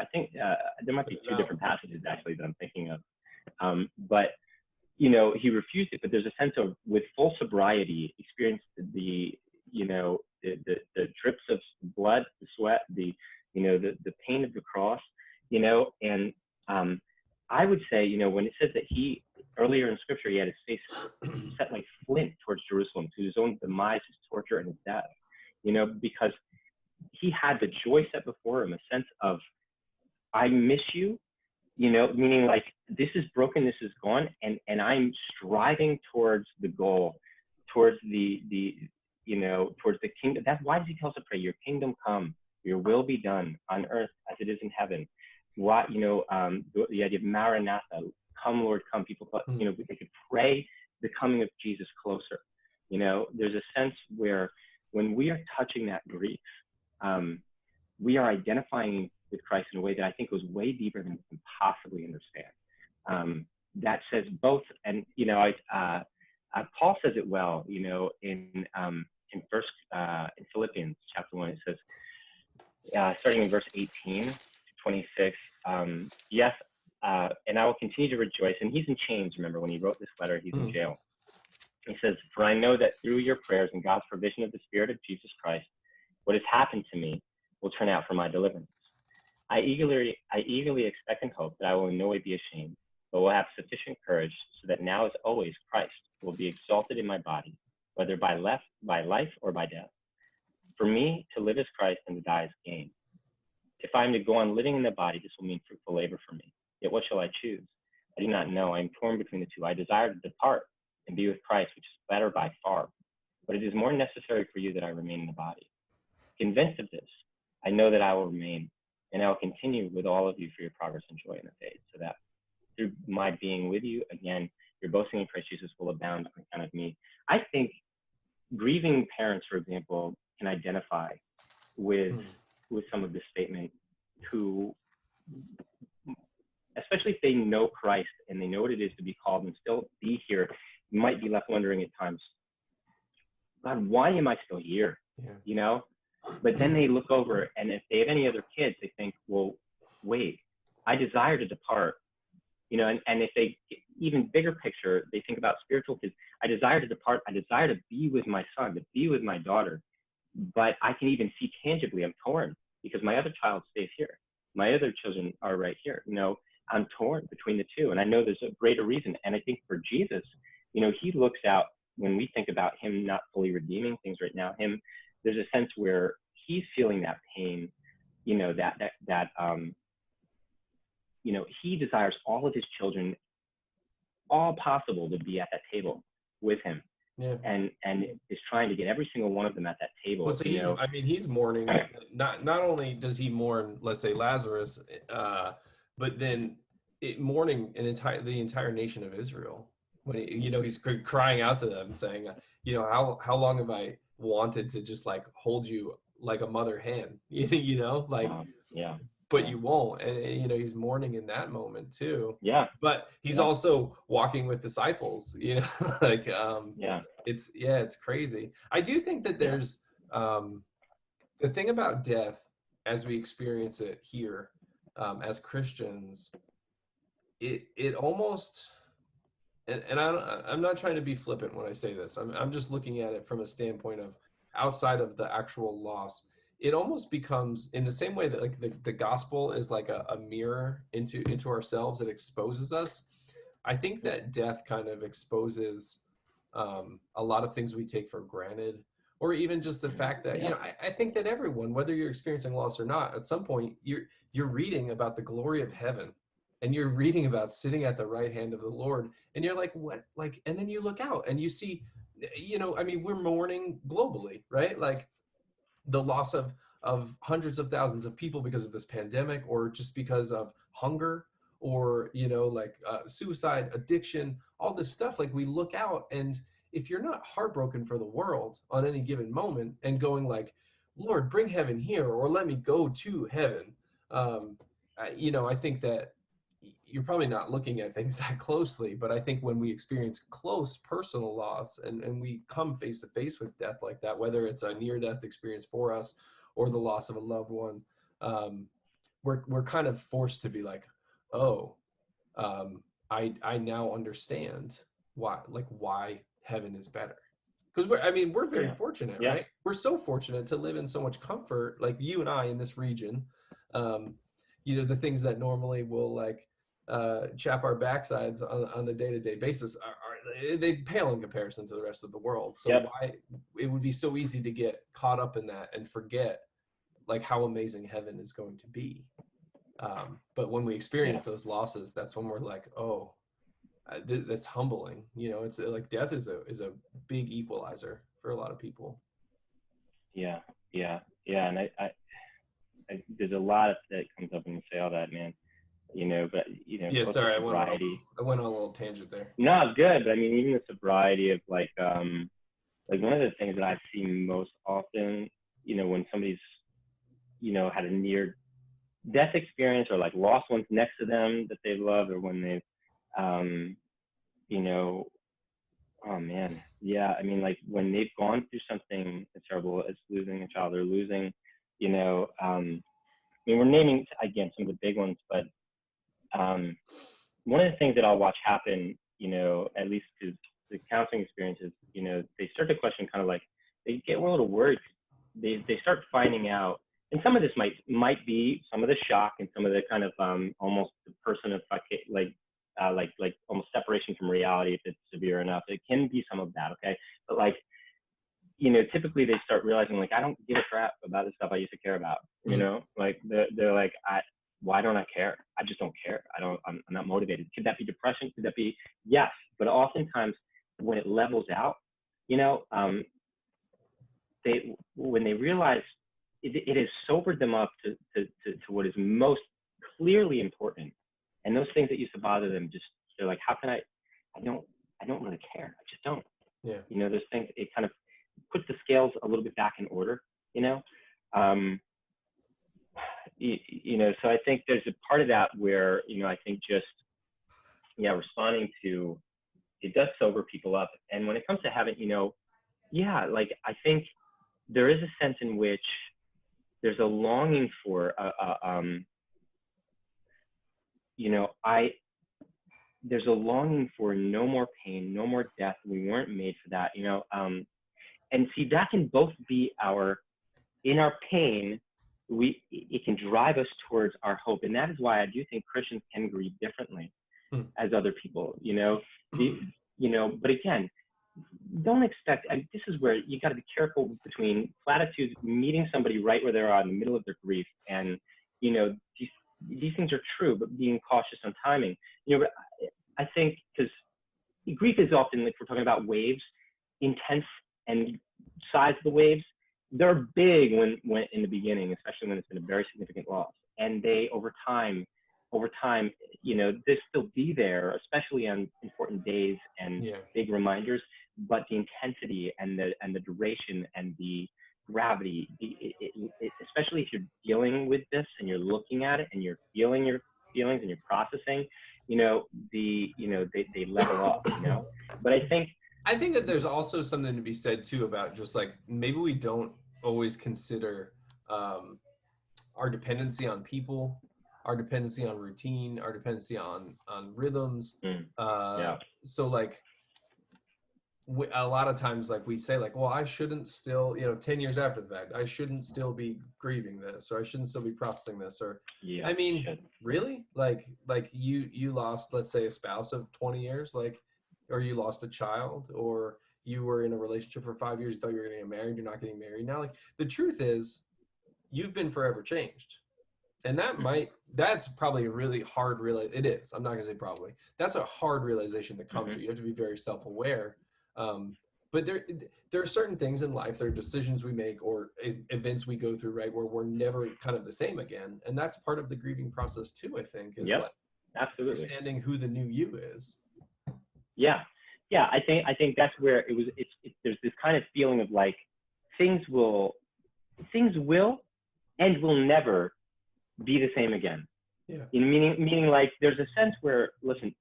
Speaker 2: I think there might
Speaker 1: Spit
Speaker 2: be
Speaker 1: it
Speaker 2: two
Speaker 1: out.
Speaker 2: different passages actually that I'm thinking of. But he refused it. But there's a sense of, with full sobriety, experienced the drips of blood, the sweat, the pain of the cross, and I would say, when it says that he, earlier in scripture, he had his face set like flint towards Jerusalem, to his own demise, his torture, and his death, because he had the joy set before him, a sense of, I miss you, meaning like, this is broken, this is gone, and I'm striving towards the goal, towards towards the kingdom. That's why does he tell us to pray, your kingdom come, your will be done on earth as it is in heaven. Why, the idea of Maranatha, come Lord, come. People thought,
Speaker 1: Mm.
Speaker 2: they could pray the coming of Jesus closer. There's a sense where when we are touching that grief, we are identifying with Christ in a way that I think goes way deeper than we can possibly understand. That says both, and Paul says it well, in Philippians chapter 1, it says, starting in verse 18 to 26, yes, and I will continue to rejoice. And he's in chains. Remember, when he wrote this letter, he's in jail. He says, for I know that through your prayers and God's provision of the Spirit of Jesus Christ, what has happened to me will turn out for my deliverance. I eagerly expect and hope that I will in no way be ashamed, but will have sufficient courage so that now as always Christ will be exalted in my body, whether by life or by death. For me, to live is Christ and to die is gain. If I am to go on living in the body, this will mean fruitful labor for me. Yet what shall I choose? I do not know. I am torn between the two. I desire to depart and be with Christ, which is better by far. But it is more necessary for you that I remain in the body. Convinced of this, I know that I will remain, and I will continue with all of you for your progress and joy in the faith, so that through my being with you, again, your boasting in Christ Jesus will abound on account of me. I think grieving parents, for example, can identify with some of this statement, who, especially if they know Christ and they know what it is to be called and still be here, might be left wondering at times, God, why am I still here? Yeah. But then they look over, and if they have any other kids, they think, well, wait, I desire to depart. And if they, even bigger picture, they think about spiritual kids. I desire to depart. I desire to be with my son, to be with my daughter. But I can even see tangibly, I'm torn because my other child stays here. My other children are right here. I'm torn between the two. And I know there's a greater reason. And I think for Jesus, he looks out, when we think about him not fully redeeming things right now, there's a sense where he's feeling that pain, he desires all of his children, all possible, to be at that table with him. Yeah. And is trying to get every single one of them at that table.
Speaker 1: Well, so he's mourning. Not only does he mourn, let's say, Lazarus, but then mourning the entire nation of Israel. When he's crying out to them, saying, how long have I wanted to just like hold you like a mother hen,
Speaker 2: yeah.
Speaker 1: But you won't, and he's mourning in that moment too.
Speaker 2: Yeah.
Speaker 1: But he's also walking with disciples, it's crazy. I do think that there's the thing about death as we experience it here, as Christians, it almost, and I'm not trying to be flippant when I say this. I'm just looking at it from a standpoint of outside of the actual loss. It almost becomes, in the same way that like the gospel is like a mirror into ourselves. It exposes us. I think that death kind of exposes a lot of things we take for granted, or even just the fact that, I think that everyone, whether you're experiencing loss or not, at some point you're reading about the glory of heaven, and you're reading about sitting at the right hand of the Lord, and you're like, what? Like, and then you look out and you see, we're mourning globally, right? Like, the loss of hundreds of thousands of people because of this pandemic, or just because of hunger, or suicide, addiction, all this stuff. Like, we look out, and if you're not heartbroken for the world on any given moment and going like, Lord, bring heaven here, or let me go to heaven, I think that you're probably not looking at things that closely. But I think when we experience close personal loss, and we come face to face with death like that, whether it's a near-death experience for us or the loss of a loved one, we're kind of forced to be like, I now understand why heaven is better. Because we're very fortunate, right? We're so fortunate to live in so much comfort, like you and I in this region. The things that normally will chap our backsides on the day-to-day basis they pale in comparison to the rest of the world. So why it would be so easy to get caught up in that and forget like how amazing heaven is going to be. But when we experience those losses, that's when we're like, that's humbling. It's like death is a big equalizer for a lot of people.
Speaker 2: Yeah. And I there's a lot that comes up when you say all that, man.
Speaker 1: Sorry, I went on a little tangent there.
Speaker 2: No, it's good. But even the sobriety of like one of the things that I see most often, when somebody's had a near death experience, or like lost ones next to them that they've loved, or when they've, um, you know, oh man, yeah. I mean, like when they've gone through something as terrible as losing a child, or losing, I mean, we're naming again some of the big ones, but um, one of the things that I'll watch happen, at least to the counseling experiences, they start to question, kind of like, they get a little worried. They start finding out, and some of this might be some of the shock, and some of the kind of almost the like almost separation from reality, if it's severe enough. It can be some of that, okay? But like, typically they start realizing, like, I don't give a crap about the stuff I used to care about. Like they're like, why don't I care? I just don't care. I'm not motivated. Could that be depression? Could that be, yes. But oftentimes when it levels out, when they realize it has sobered them up to what is most clearly important. And those things that used to bother them, they're like, how can I don't really care. I just don't.
Speaker 1: Yeah.
Speaker 2: Those things, it kind of puts the scales a little bit back in order, um, so I think there's a part of that where, I think just, responding to, it does sober people up. And when it comes to having, like, I think there is a sense in which there's a longing for, there's a longing for no more pain, no more death. We weren't made for that, and see, that can both be in our pain, it can drive us towards our hope. And that is why I do think Christians can grieve differently as other people, but again, don't expect, this is where you got to be careful between platitudes, meeting somebody right where they are in the middle of their grief. And, these things are true, but being cautious on timing, but I think, because grief is often, like, we're talking about waves, intense, and size of the waves, they're big when in the beginning, especially when it's been a very significant loss. And they, over time, they still be there, especially on important days and big reminders. But the intensity and the duration and the gravity, especially if you're dealing with this and you're looking at it and you're feeling your feelings and you're processing, they level up, But I think
Speaker 1: that there's also something to be said too about just like, maybe we don't always consider our dependency on people, our dependency on routine, our dependency on rhythms. So like, a lot of times, like, we say, like, well, I shouldn't still, 10 years after the fact, I shouldn't still be grieving this, or I shouldn't still be processing this, or I mean, really, like you lost, let's say, a spouse of 20 years, like, or you lost a child, or you were in a relationship for 5 years, you thought you were going to get married, you're not getting married now. Like, the truth is, you've been forever changed. And that's probably a really hard it is. I'm not gonna say probably. That's a hard realization to come to. You have to be very self-aware. But there are certain things in life, there are decisions we make, or events we go through, right, where we're never kind of the same again. And that's part of the grieving process too, I think, is like
Speaker 2: absolutely
Speaker 1: understanding who the new you is.
Speaker 2: Yeah. I think that's where there's this kind of feeling of like, things will and will never be the same again.
Speaker 1: Yeah.
Speaker 2: Meaning like, there's a sense where, listen,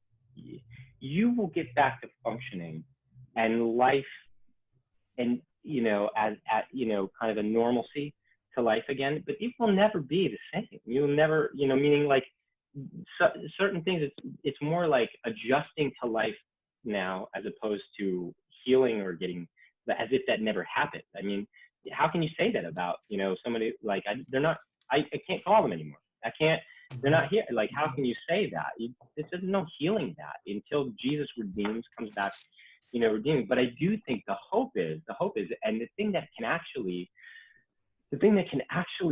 Speaker 2: you will get back to functioning and life, and as at kind of a normalcy to life again, but it will never be the same. You'll never, meaning like, certain things, it's more like adjusting to life now, as opposed to healing or getting, as if that never happened. I mean, how can you say that about somebody like, they're not, I can't call them anymore. They're not here. Like, how can you say that? There's no healing that until Jesus comes back, redeeming. But I do think the hope is, and the thing that can actually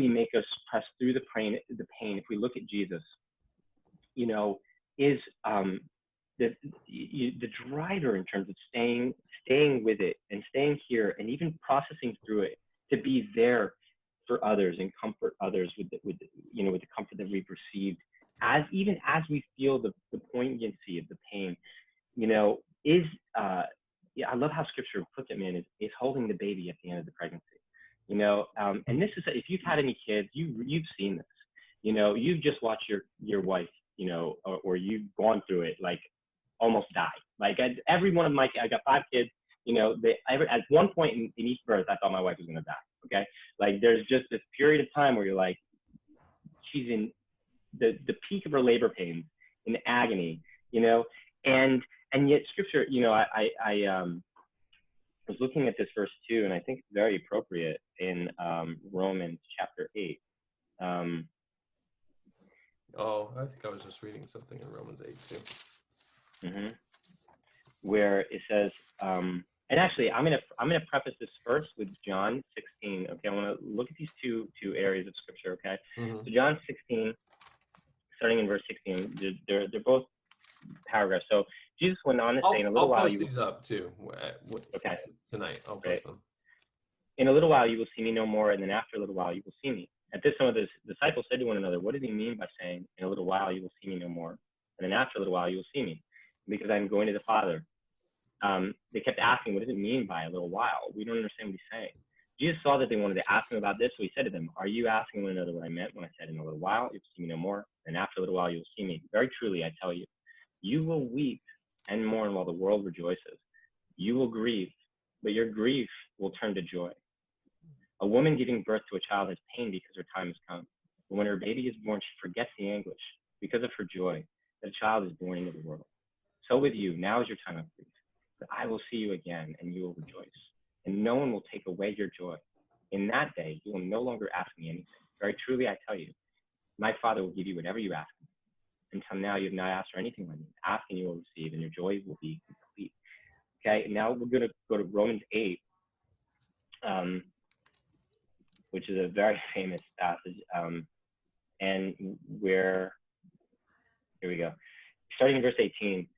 Speaker 2: make us press through the pain, if we look at Jesus, is the driver in terms of staying with it and staying here and even processing through it, to be there for others and comfort others with the comfort that we've received, even as we feel the poignancy of the pain, is I love how Scripture puts it, man, is holding the baby at the end of the pregnancy. And this is, if you've had any kids, you've seen this. You've just watched your wife, or you've gone through it, like almost die. Like every one of I got 5 kids. At one point in each birth, I thought my wife was gonna die. Okay, like there's just this period of time where you're like, she's in the peak of her labor pains, in agony, and yet Scripture, I was looking at this verse too, and I think it's very appropriate in Romans chapter 8.
Speaker 1: I think I was just reading something in Romans 8 too.
Speaker 2: Mm-hmm. Where it says, and actually, I'm gonna preface this first with John 16. Okay, I want to look at these two areas of Scripture. Okay, so John 16, starting in verse 16, they're both paragraphs. So Jesus went on to say, in a little while,
Speaker 1: I'll post these up too.
Speaker 2: Okay.
Speaker 1: Tonight, I'll post them.
Speaker 2: In a little while, you will see me no more, and then after a little while, you will see me. At this, some of the disciples said to one another, "What does he mean by saying, in a little while, you will see me no more, and then after a little while, you will see me? Because I'm going to the Father." They kept asking, "What does it mean by a little while? We don't understand what he's saying." Jesus saw that they wanted to ask him about this, so he said to them, "Are you asking one another what I meant when I said, in a little while, you will see me no more, and after a little while, you will see me? Very truly, I tell you, you will weep and mourn while the world rejoices. You will grieve, but your grief will turn to joy. A woman giving birth to a child has pain because her time has come. But when her baby is born, she forgets the anguish because of her joy that a child is born into the world. So with you, now is your time of grief. But I will see you again, and you will rejoice, and no one will take away your joy. In that day, you will no longer ask me anything. Very truly, I tell you, my Father will give you whatever you ask me. Until now, you have not asked for anything by me. Ask and you will receive, and your joy will be complete." Okay, now we're going to go to Romans 8, which is a very famous passage, and where, here we go. Starting in verse 18,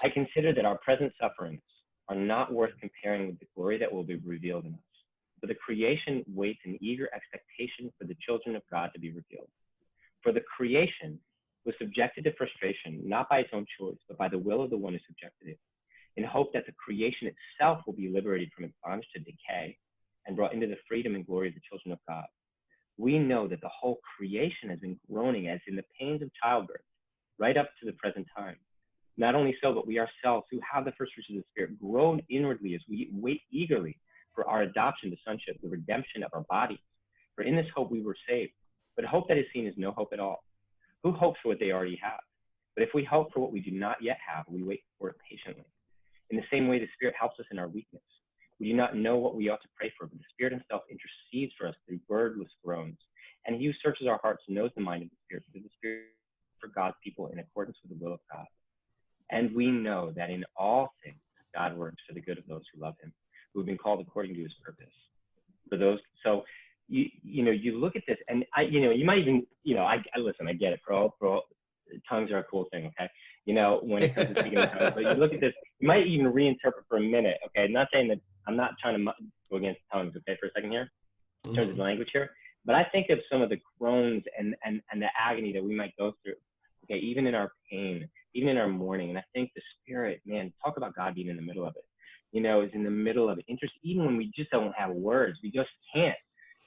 Speaker 2: "I consider that our present sufferings are not worth comparing with the glory that will be revealed in us. For the creation waits in eager expectation for the children of God to be revealed. For the creation was subjected to frustration, not by its own choice, but by the will of the one who subjected it, in hope that the creation itself will be liberated from its bondage to decay and brought into the freedom and glory of the children of God. We know that the whole creation has been groaning as in the pains of childbirth, right up to the present time. Not only so, but we ourselves, who have the first fruits of the Spirit, groan inwardly as we wait eagerly for our adoption to sonship, the redemption of our bodies. For in this hope we were saved. But hope that is seen is no hope at all. Who hopes for what they already have? But if we hope for what we do not yet have, we wait for it patiently. In the same way, the Spirit helps us in our weakness. We do not know what we ought to pray for, but the Spirit himself intercedes for us through wordless groans. And he who searches our hearts knows the mind of the Spirit, because the Spirit for God's people in accordance with the will of God. And we know that in all things God works for the good of those who love him, who have been called according to his purpose." For those, so you look at this, and you might even, I listen, I get it. For all, tongues are a cool thing, okay? When it comes to speaking in tongues, but you look at this, you might even reinterpret for a minute, okay? I'm not saying that, I'm not trying to go against tongues, okay, for a second here, in terms of language here, but I think of some of the groans and the agony that we might go through, okay, even in our pain, even in our mourning. And I think the Spirit, man, talk about God being in the middle of it, is in the middle of it. Even when we just don't have words, we just can't,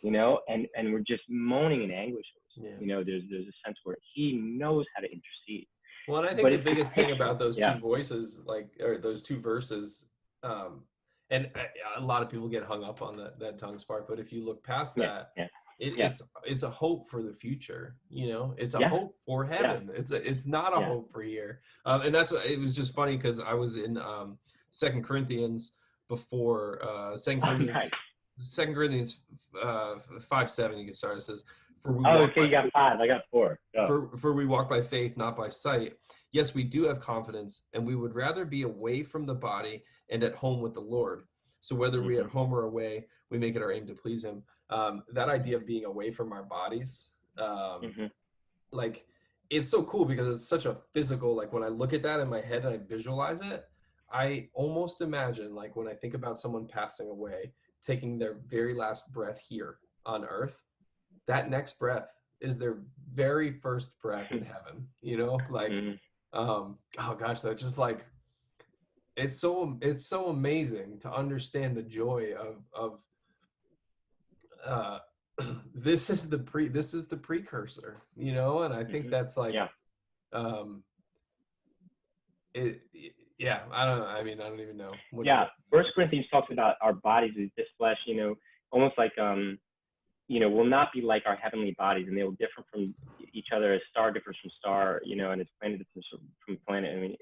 Speaker 2: and we're just moaning in anguish. Yeah. There's a sense where he knows how to intercede.
Speaker 1: Well, and I think the biggest thing about those two voices, or those two verses, and a lot of people get hung up on that tongues part, but if you look past that, it's a hope for the future. It's a hope for heaven. It's not a hope for here. And that's what, it was just funny because I was in 2 Corinthians before 2 Corinthians 5:7. You can start. It says,
Speaker 2: you got 5. I got 4.
Speaker 1: For we walk by faith, not by sight. Yes, we do have confidence, and we would rather be away from the body and at home with the Lord. So whether we're at home or away, we make it our aim to please him. That idea of being away from our bodies, like, it's so cool because it's such a physical, like when I look at that in my head and I visualize it, I almost imagine, like when I think about someone passing away, taking their very last breath here on earth, that next breath is their very first breath in heaven, oh gosh, that's just like, it's so amazing to understand the joy uh, this is the precursor, and I think
Speaker 2: Hmm.
Speaker 1: that's like,
Speaker 2: Yeah.
Speaker 1: um, it, yeah, I don't know. I mean, I don't even know what to
Speaker 2: Yeah.
Speaker 1: say.
Speaker 2: First Corinthians talks about our bodies as this flesh, almost like will not be like our heavenly bodies, and they will differ from each other as star differs from star, and as planet differs from planet. I mean,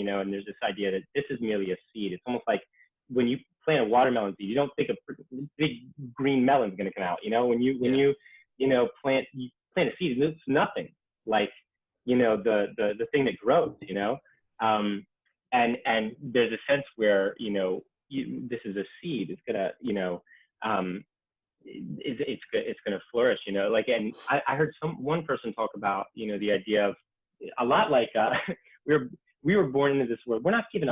Speaker 2: and there's this idea that this is merely a seed. It's almost like when you plant a watermelon seed, you don't think a big green melon is going to come out. When
Speaker 1: Yeah.
Speaker 2: you plant a seed, it's nothing like the thing that grows. Um, and there's a sense where this is a seed. It's gonna um, it's going to flourish, like, and I heard one person talk about, the idea of a lot like, we were, we were born into this world. We're not given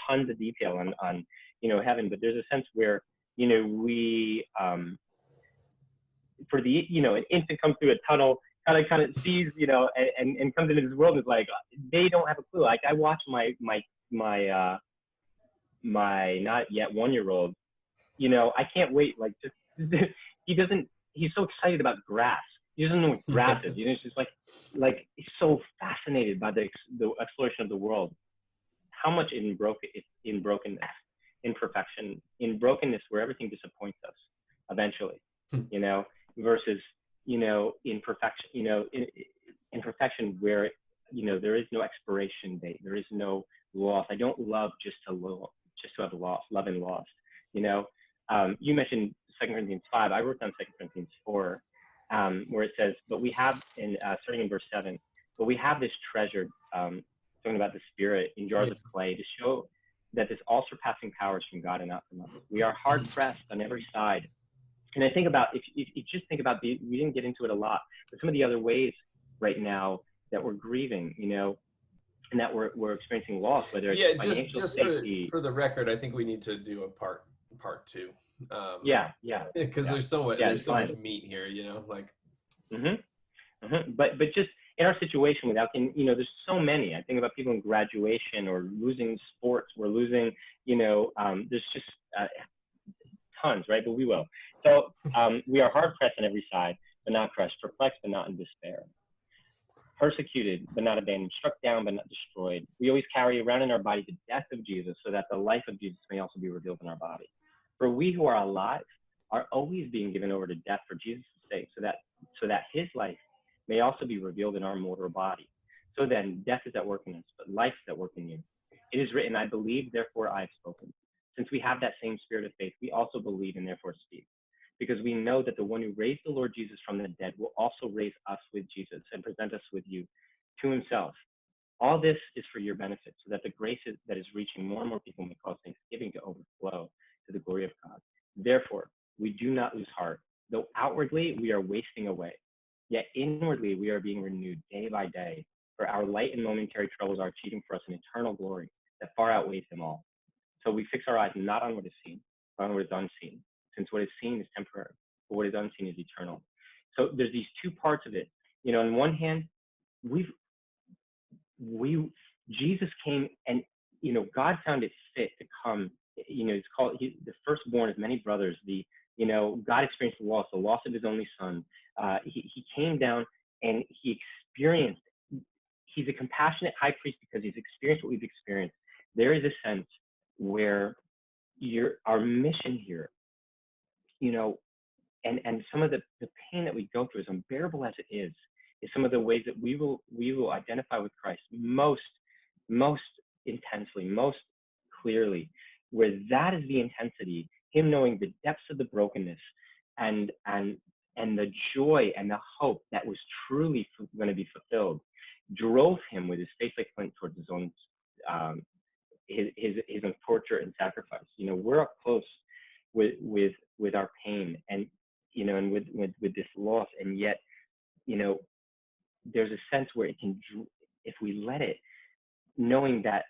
Speaker 2: tons of detail on, heaven, but there's a sense where, we, for the, an infant comes through a tunnel, kind of sees, and comes into this world and is like, they don't have a clue. Like I watch my not yet 1 year old, I can't wait. Like just he doesn't. He's so excited about grass. He doesn't know what grass
Speaker 1: Yeah.
Speaker 2: is. It's just like he's so fascinated by the exploration of the world. How much in brokenness, imperfection, in brokenness where everything disappoints us eventually, you know, versus in perfection, in perfection where there is no expiration date, there is no loss. I don't love just to have love and lost. You know, you mentioned 2 Corinthians 5. I wrote down 2 Corinthians 4, where it says, "But we have," starting in verse 7, "but we have this treasure," talking about the Spirit, "in jars
Speaker 1: Yeah.
Speaker 2: of clay, to show that this all-surpassing power is from God and not from us. We are hard pressed on every side." And I think about, if you just think about we didn't get into it a lot, but some of the other ways right now that we're grieving, and that we're experiencing loss, whether it's
Speaker 1: Yeah,
Speaker 2: financial
Speaker 1: just
Speaker 2: safety.
Speaker 1: for the record, I think we need to do a part two,
Speaker 2: Yeah, yeah,
Speaker 1: because
Speaker 2: yeah, yeah.
Speaker 1: there's
Speaker 2: It's
Speaker 1: so much
Speaker 2: fine.
Speaker 1: meat here, like.
Speaker 2: Hmm. Hmm. But just in our situation, without, there's so many. I think about people in graduation or losing sports. We're losing, there's just tons, right? But we will. So we are hard pressed on every side, but not crushed, perplexed, but not in despair, persecuted, but not abandoned, struck down, but not destroyed. We always carry around in our body the death of Jesus, so that the life of Jesus may also be revealed in our body. For we who are alive are always being given over to death for Jesus' sake, so that his life may also be revealed in our mortal body. So then, death is at work in us, but life is at work in you. It is written, "I believe, therefore I have spoken." Since we have that same spirit of faith, we also believe and therefore speak, because we know that the one who raised the Lord Jesus from the dead will also raise us with Jesus and present us with you to himself. All this is for your benefit, so that the grace that is reaching more and more people may cause thanksgiving to overflow to the glory of God. Therefore, we do not lose heart. Though outwardly we are wasting away, yet inwardly we are being renewed day by day. For our light and momentary troubles are achieving for us an eternal glory that far outweighs them all. So we fix our eyes not on what is seen, but on what is unseen, since what is seen is temporary, but what is unseen is eternal. So there's these two parts of it. On one hand, we've we Jesus came, and God found it fit to come. It's called the firstborn of many brothers. God experienced the loss of his only son. He came down and he experienced. He's a compassionate high priest because he's experienced what we've experienced. There is a sense where our mission here, and some of the pain that we go through, as unbearable as it is some of the ways that we will identify with Christ most intensely, most clearly, where that is the intensity, him knowing the depths of the brokenness, and the joy and the hope that was truly going to be fulfilled, drove him with his face like flint towards his own um, his own torture and sacrifice. We're up close with our pain, and with this loss, and yet there's a sense where it can, if we let it, knowing that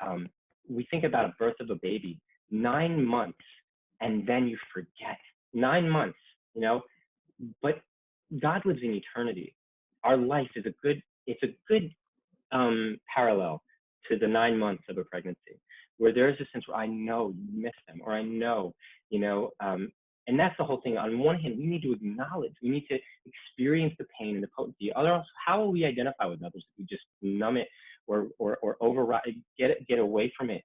Speaker 2: we think about a birth of a baby, 9 months, and then you forget. 9 months, but God lives in eternity. Our life is a good parallel to the 9 months of a pregnancy, where there is a sense where I know you miss them, or I know, you know, um, And that's the whole thing. On one hand, we need to acknowledge, we need to experience the pain and the potency. Otherwise, how will we identify with others if we just numb it or override, get away from it?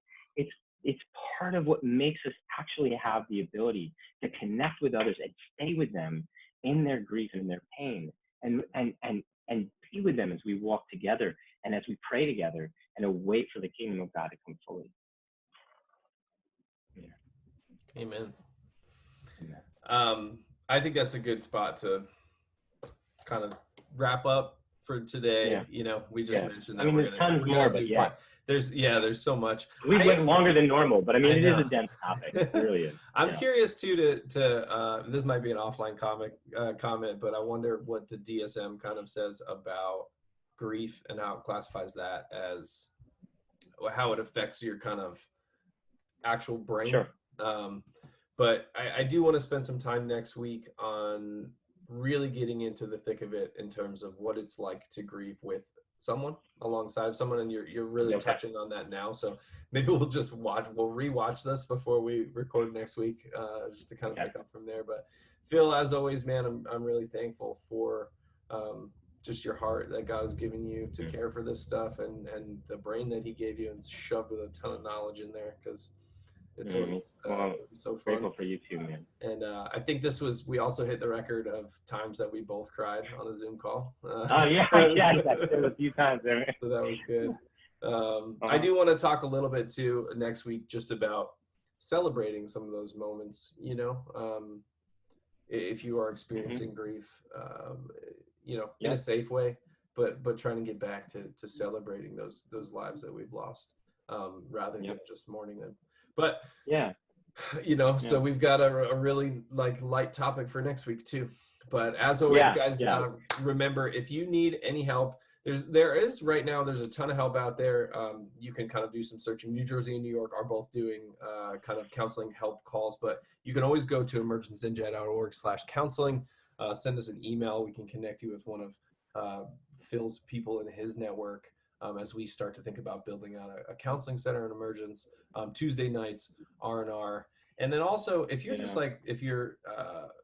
Speaker 2: It's part of what makes us actually have the ability to connect with others and stay with them in their grief and in their pain, and be with them as we walk together and as we pray together and await for the kingdom of God to come fully. Yeah.
Speaker 1: Amen.
Speaker 2: Yeah.
Speaker 1: I think that's a good spot to kind of wrap up for today.
Speaker 2: Yeah.
Speaker 1: You know, we just mentioned that
Speaker 2: there's tons more, but yeah.
Speaker 1: There's so much.
Speaker 2: We went longer than normal, but I mean, it is a dense topic. It really is.
Speaker 1: I'm curious too to this might be an offline comment, but I wonder what the DSM kind of says about grief and how it classifies that as how it affects your kind of actual brain.
Speaker 2: Sure.
Speaker 1: But I do want to spend some time next week on really getting into the thick of it in terms of what it's like to grieve with someone, alongside of someone, and you're really touching on that now. So maybe we'll rewatch this before we record next week, just to kind of pick up from there. But Phil, as always, man, I'm really thankful for just your heart that God has given you to care for this stuff, and the brain that he gave you and shoved with a ton of knowledge in there, because it's always so fun.
Speaker 2: Grateful for you too, man.
Speaker 1: And I think we also hit the record of times that we both cried on a Zoom call.
Speaker 2: Yeah, that's a few times there.
Speaker 1: So that was good. I do want to talk a little bit too next week just about celebrating some of those moments, you know, if you are experiencing grief, you know, in a safe way, but trying to get back to celebrating those lives that we've lost, rather than just mourning them. But you know, so we've got a really light topic for next week too. But as always, guys, remember, if you need any help, there's right now, there's a ton of help out there. You can kind of do some searching. New Jersey and New York are both doing kind of counseling help calls, but you can always go to emergenceninja.org/counseling. Send us an email. We can connect you with one of Phil's people in his network, as we start to think about building out a counseling center in Emergence. Tuesday nights, R&R. And then also, if you're just if you're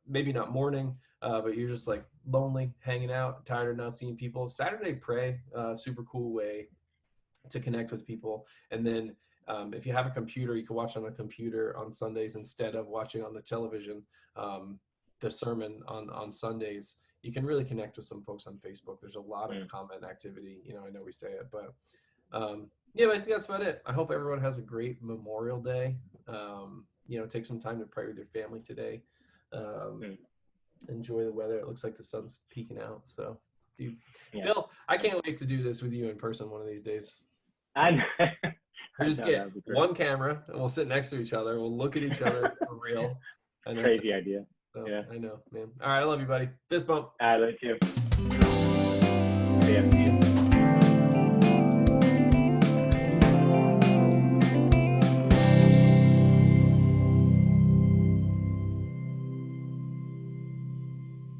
Speaker 1: maybe not mourning, but you're just like lonely, hanging out, tired of not seeing people, Saturday Pray, super cool way to connect with people. And then if you have a computer, you can watch on a computer on Sundays instead of watching on the television the sermon on Sundays. You can really connect with some folks on Facebook. There's a lot of comment activity. You know, I know we say it, but but I think that's about it. I hope everyone has a great Memorial Day. You know, take some time to pray with your family today. Enjoy the weather. It looks like the sun's peeking out. So, dude, Phil, I can't wait to do this with you in person one of these days. We'll just get one camera and we'll sit next to each other. We'll look at each other for real. And
Speaker 2: crazy idea.
Speaker 1: So, I know, man. All right, I love you, buddy. Fist bump.
Speaker 2: I love you too. See ya.